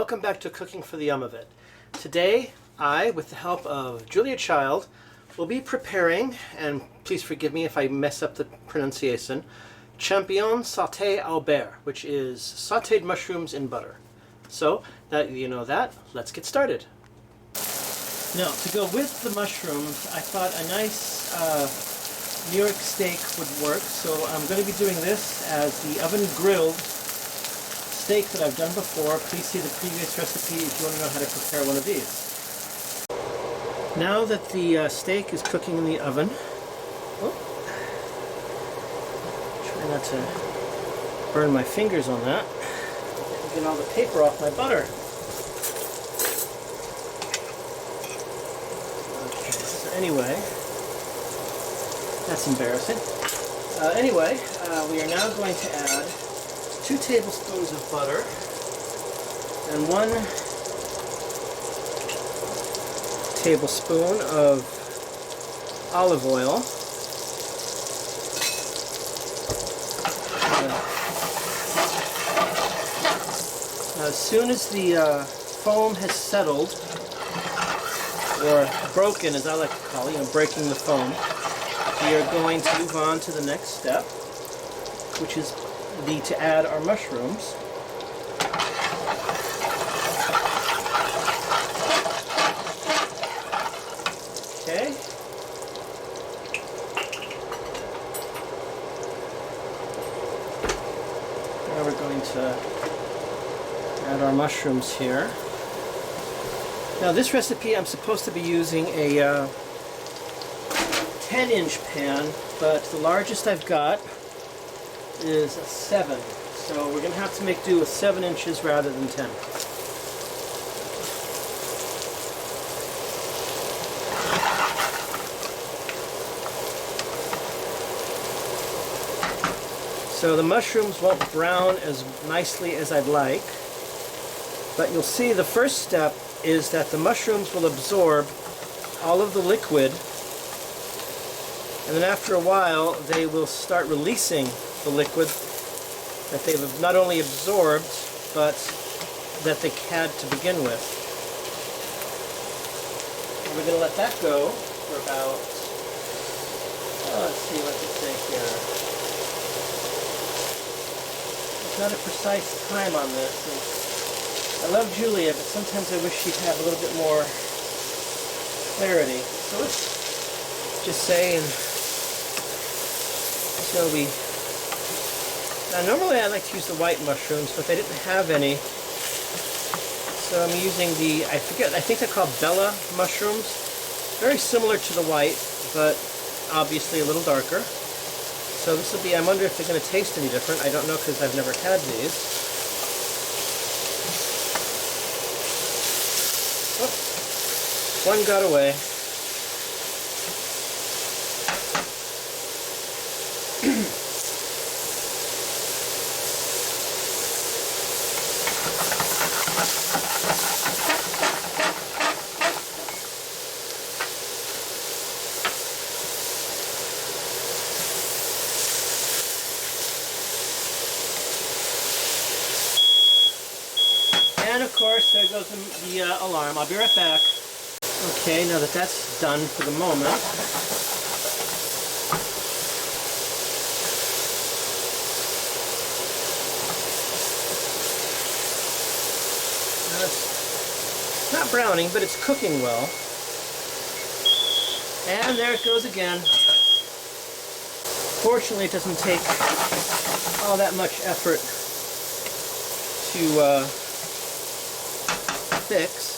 welcome back to Cooking for the Yum of It. Today, I, with the help of Julia Child, will be preparing, and please forgive me if I mess up the pronunciation, Champignons sauté au beurre, which is sautéed mushrooms in butter. So, that you know that, let's get started. Now, to go with the mushrooms, I thought a nice New York steak would work, so I'm going to be doing this as the oven grilled steak that I've done before. Please see the previous recipe if you want to know how to prepare one of these. Now that the steak is cooking in the oven, try not to burn my fingers on that. Get all the paper off my butter. Okay, so anyway, that's embarrassing. We are now going to add 2 tablespoons of butter and 1 tablespoon of olive oil. Now, as soon as the foam has settled, or broken as I like to call it, breaking the foam, we are going to move on to the next step, which is to add our mushrooms. Okay. Now we're going to add our mushrooms here. Now this recipe I'm supposed to be using a 10-inch pan, but the largest I've got is a 7, so we're going to have to make do with 7 inches rather than 10. So the mushrooms won't brown as nicely as I'd like, but you'll see the first step is that the mushrooms will absorb all of the liquid, and then after a while they will start releasing the liquid that they've not only absorbed, but that they had to begin with. And we're going to let that go for about, let's see what to say here. There's not a precise time on this. I love Julia, but sometimes I wish she'd have a little bit more clarity. So let's just say, and so we. Now normally I like to use the white mushrooms, but they didn't have any, so I'm using the, I think they're called Bella mushrooms. Very similar to the white, but obviously a little darker. So this will be, I wonder if they're going to taste any different. I don't know because I've never had these. Oh, one got away. And of course, there goes the alarm. I'll be right back. Okay, now that that's done for the moment, it's not browning, but it's cooking well. And there it goes again. Fortunately, it doesn't take all that much effort to fix.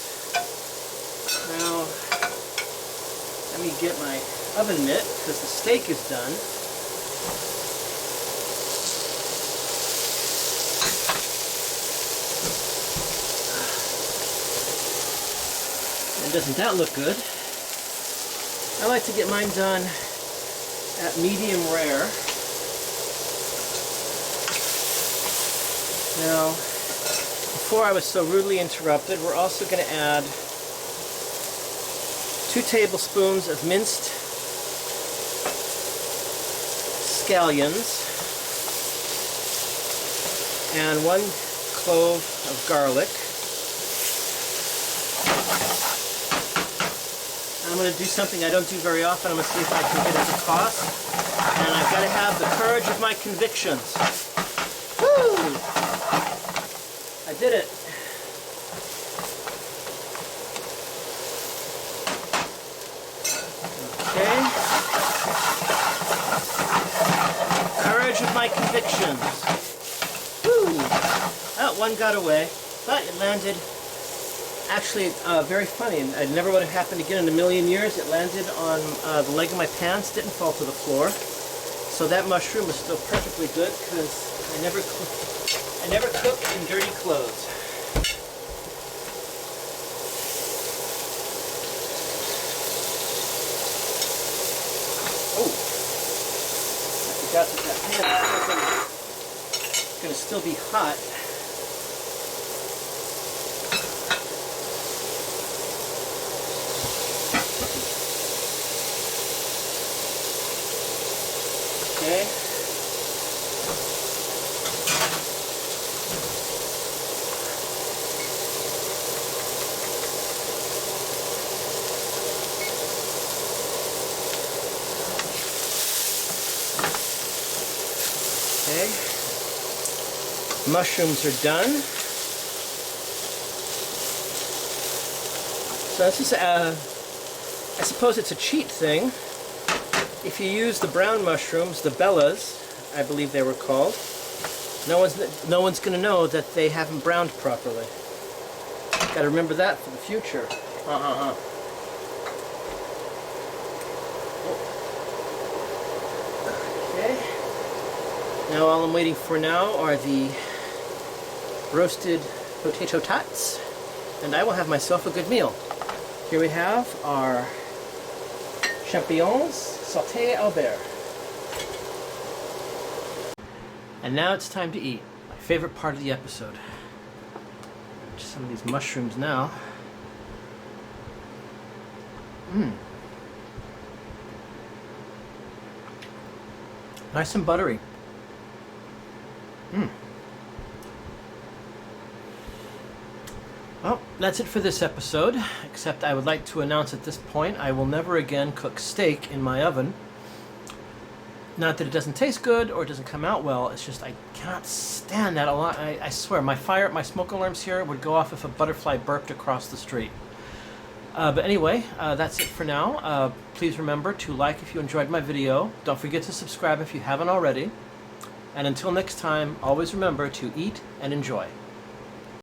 Now, let me get my oven mitt because the steak is done. And doesn't that look good? I like to get mine done at medium rare. Now, before I was so rudely interrupted, we're also going to add 2 tablespoons of minced scallions and 1 clove of garlic. I'm going to do something I don't do very often. I'm going to see if I can get it to toss. And I've got to have the courage of my convictions. Woo! I did it. Okay. Courage of my convictions. Woo! That one got away, but it landed. Actually, very funny, and it never would have happened again in a million years. It landed on the leg of my pants, didn't fall to the floor. So that mushroom is still perfectly good because I never cook in dirty clothes. Oh, I forgot that pan is going to still be hot. Okay. Okay. Mushrooms are done. So this is I suppose it's a cheat thing. If you use the brown mushrooms, the bellas, I believe they were called, no one's going to know that they haven't browned properly. Got to remember that for the future. Okay. Now all I'm waiting for now are the roasted potato tots, and I will have myself a good meal. Here we have our champignons sauté au beurre. And now it's time to eat. My favorite part of the episode. Just some of these mushrooms now. Nice and buttery. Well, that's it for this episode, except I would like to announce at this point I will never again cook steak in my oven. Not that it doesn't taste good or it doesn't come out well, it's just I cannot stand that a lot. I swear, my smoke alarms here would go off if a butterfly burped across the street. But anyway, that's it for now. Please remember to like if you enjoyed my video. Don't forget to subscribe if you haven't already. And until next time, always remember to eat and enjoy.